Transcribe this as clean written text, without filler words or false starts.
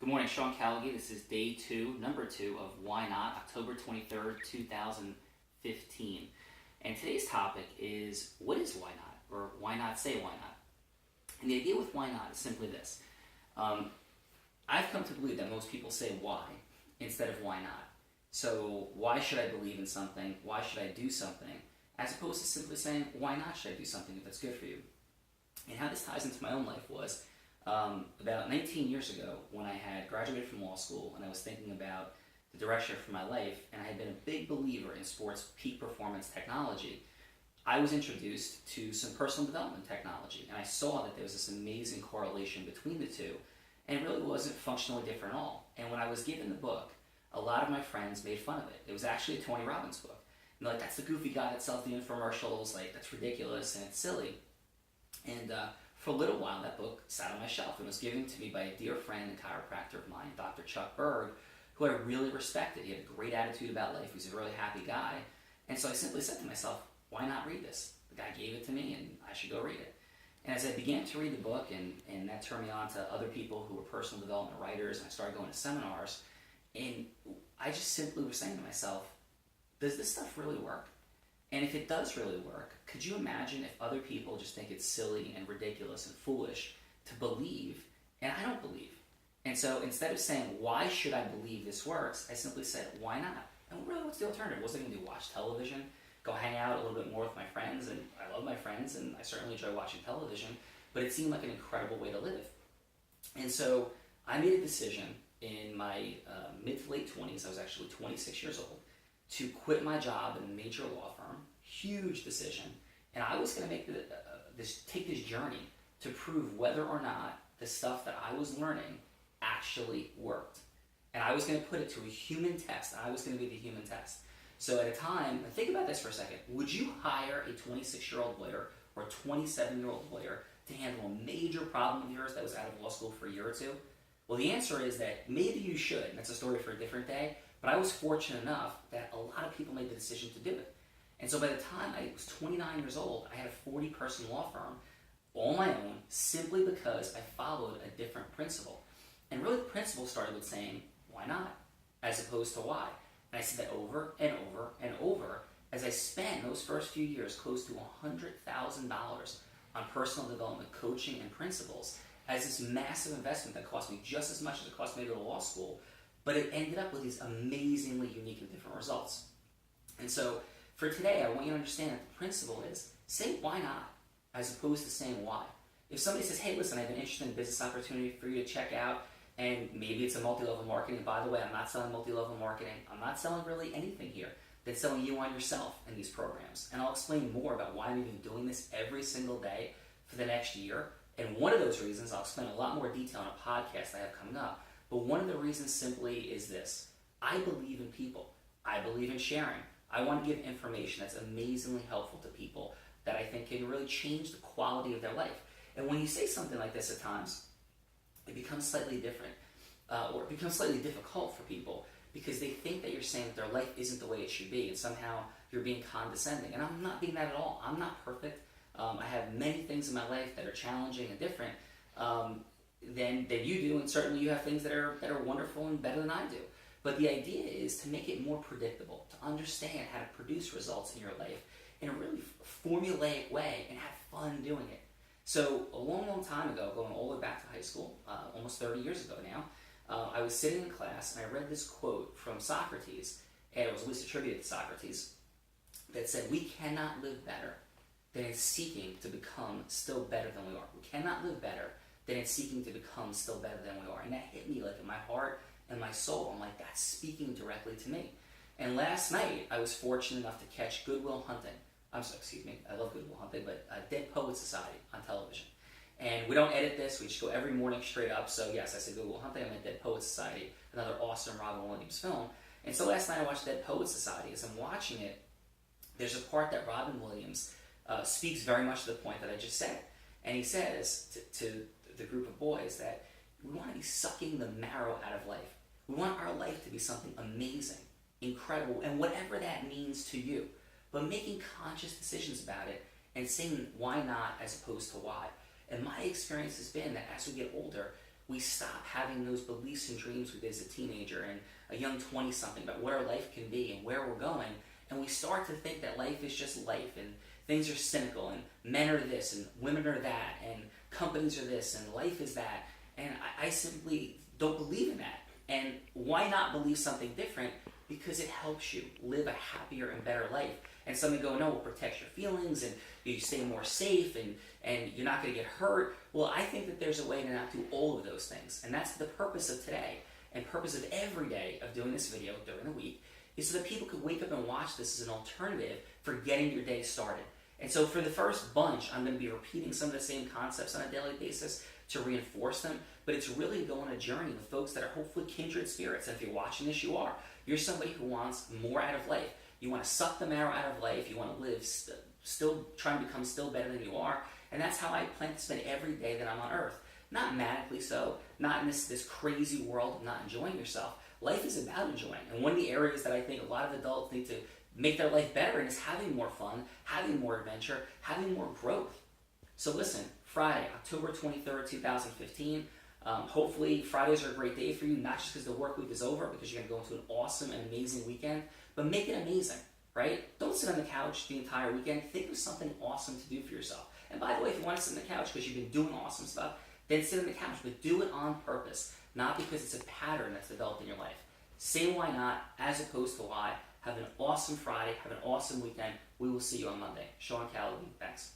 Good morning, Sean Callagy. This is day number two of Why Not, October 23rd, 2015. And today's topic is, what is why not? Or why not say why not? And the idea with why not is simply this. I've come to believe that most people say why instead of why not. So why should I believe in something? Why should I do something? As opposed to simply saying, why not should I do something if that's good for you? And how this ties into my own life was, about 19 years ago, when I had graduated from law school and I was thinking about the direction for my life, and I had been a big believer in sports peak performance technology, I was introduced to some personal development technology, and I saw that there was this amazing correlation between the two, and it really wasn't functionally different at all. And when I was given the book, a lot of my friends made fun of it. It was actually a Tony Robbins book. And they're like, that's the goofy guy that sells the infomercials, like, that's ridiculous and it's silly. And for a little while, that book sat on my shelf and was given to me by a dear friend and chiropractor of mine, Dr. Chuck Berg, who I really respected. He had a great attitude about life. He was a really happy guy. And so I simply said to myself, why not read this? The guy gave it to me and I should go read it. And as I began to read the book, and that turned me on to other people who were personal development writers, and I started going to seminars, and I just simply was saying to myself, does this stuff really work? And if it does really work, could you imagine if other people just think it's silly and ridiculous and foolish to believe, and I don't believe? And so instead of saying, why should I believe this works, I simply said, why not? And really, what's the alternative? What's I going to do, watch television, go hang out a little bit more with my friends? And I love my friends, and I certainly enjoy watching television, but it seemed like an incredible way to live. And so I made a decision in my mid to late 20s, I was actually 26 years old, to quit my job in a major law firm. Huge decision. And I was going to make take this journey to prove whether or not the stuff that I was learning actually worked. And I was going to put it to a human test. I was going to be the human test. So at a time, think about this for a second. Would you hire a 26-year-old lawyer or a 27-year-old lawyer to handle a major problem of yours that was out of law school for a year or two? Well, the answer is that maybe you should, and that's a story for a different day, but I was fortunate enough that a lot of people made the decision to do it. And so by the time I was 29 years old, I had a 40-person law firm, all my own, simply because I followed a different principle. And really the principle started with saying, why not? As opposed to why. And I said that over and over and over as I spent those first few years close to $100,000 on personal development coaching and principles as this massive investment that cost me just as much as it cost me to go to law school, but it ended up with these amazingly unique and different results. And so for today, I want you to understand that the principle is, say why not, as opposed to saying why. If somebody says, hey, listen, I have an interesting business opportunity for you to check out, and maybe it's a multi-level marketing. By the way, I'm not selling multi-level marketing. I'm not selling really anything here that's selling you on yourself in these programs. And I'll explain more about why I'm even doing this every single day for the next year. And one of those reasons, I'll explain a lot more detail on a podcast I have coming up, but one of the reasons simply is this. I believe in people. I believe in sharing. I want to give information that's amazingly helpful to people that I think can really change the quality of their life. And when you say something like this at times, it becomes slightly different, or it becomes slightly difficult for people because they think that you're saying that their life isn't the way it should be, and somehow you're being condescending. And I'm not being that at all. I'm not perfect. I have many things in my life that are challenging and different than you do, and certainly you have things that are wonderful and better than I do. But the idea is to make it more predictable, to understand how to produce results in your life in a really formulaic way and have fun doing it. So a long, long time ago, going all the way back to high school, almost 30 years ago now, I was sitting in class and I read this quote from Socrates, and it was at least attributed to Socrates, that said, we cannot live better than in seeking to become still better than we are. We cannot live better than in seeking to become still better than we are. And that hit me like in my heart and my soul. I'm like, that's speaking directly to me. And last night, I was fortunate enough to catch Good Will Hunting. I love Good Will Hunting, but Dead Poets Society on television. And we don't edit this, we just go every morning straight up. So yes, I said Good Will Hunting, I meant Dead Poets Society, another awesome Robin Williams film. And so last night I watched Dead Poets Society. As I'm watching it, there's a part that Robin Williams speaks very much to the point that I just said. And he says to the group of boys that we want to be sucking the marrow out of life. We want our life to be something amazing, incredible, and whatever that means to you. But making conscious decisions about it and saying why not as opposed to why. And my experience has been that as we get older, we stop having those beliefs and dreams we did as a teenager and a young 20-something about what our life can be and where we're going, and we start to think that life is just life and things are cynical and men are this and women are that and companies are this and life is that, and I simply don't believe in that. And why not believe something different? Because it helps you live a happier and better life. And some may go, no, it protects your feelings and you stay more safe and you're not going to get hurt. Well, I think that there's a way to not do all of those things. And that's the purpose of today and purpose of every day of doing this video during the week, is so that people could wake up and watch this as an alternative for getting your day started. And so for the first bunch, I'm going to be repeating some of the same concepts on a daily basis to reinforce them, but it's really going on a journey with folks that are hopefully kindred spirits. And if you're watching this, you are. You're somebody who wants more out of life. You want to suck the marrow out of life. You want to live still trying to become still better than you are. And that's how I plan to spend every day that I'm on earth. Not manically so, not in this crazy world of not enjoying yourself. Life is about enjoying. And one of the areas that I think a lot of adults need to make their life better in is having more fun, having more adventure, having more growth. So listen, Friday, October 23rd, 2015. Hopefully Fridays are a great day for you, not just because the work week is over, because you're going to go into an awesome and amazing weekend, but make it amazing, right? Don't sit on the couch the entire weekend. Think of something awesome to do for yourself. And by the way, if you want to sit on the couch because you've been doing awesome stuff, then sit on the couch, but do it on purpose, not because it's a pattern that's developed in your life. Say why not as opposed to why. Have an awesome Friday. Have an awesome weekend. We will see you on Monday. Sean Callagy. Thanks.